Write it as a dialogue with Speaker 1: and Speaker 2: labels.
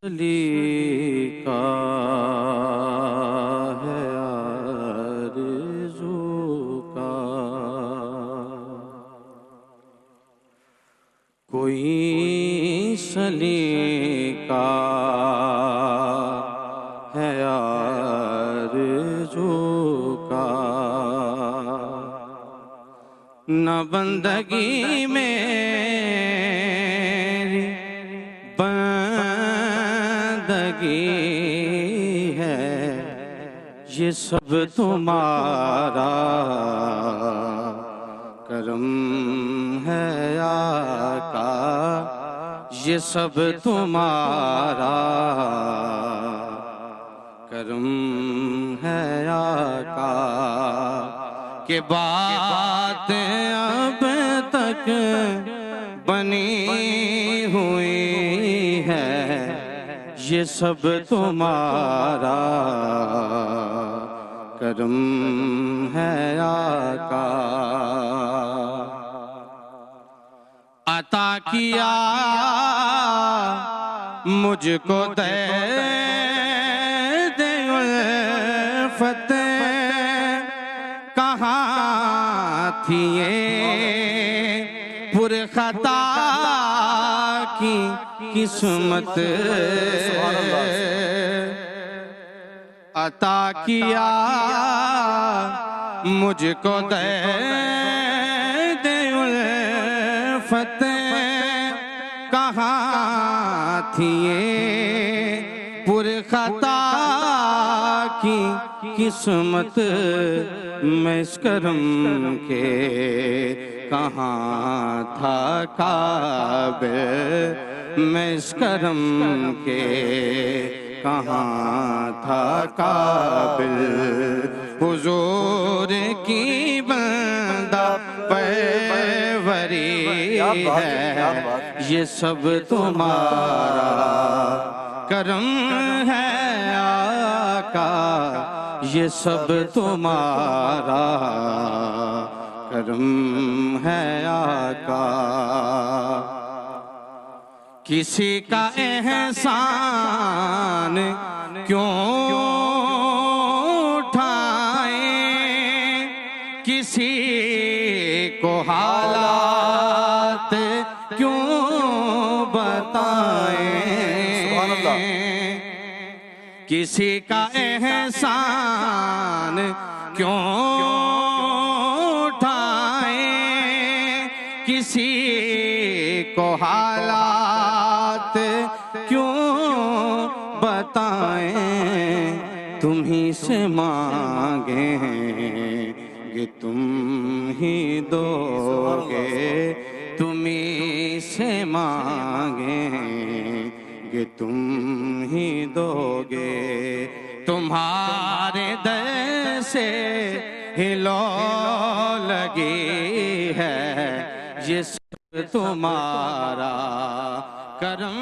Speaker 1: सलीका है आरज़ू का, कोई सलीका है आरज़ू का, न बंदगी मेरी बंदगी है, ये सब तुम्हारा करम है आका, ये सब तुम्हारा करम है आका, के बात अब तक बनी हुई है, ये सब तुम्हारा करम है आका। अता किया मुझको दे फतेह, कहाँ थी ये पुरखता की किस्मत, अता किया मुझको दे फतेह, कहाँ थी ये पुरखता की किस्मत, मैं इस करम के कहाँ था काबिल, मैं इस करम के कहाँ था काबिल, हुजूर की बंदा पैवरी है, ये सब तुम्हारा करम है आका, ये सब तुम्हारा करम है आका। किसी का एहसान क्यों उठाए, किसी को हालात क्यों बताएं, किसी का एहसान क्यों उठाए, किसी को हालात क्यों बताएं, तुम ही से मांगेंगे तुम ही दोगे, तुम ही से मांगेंगे तुम ही दोगे, तुम्हारे दर से हिलो लगी है, ये सब तुम्हारा करम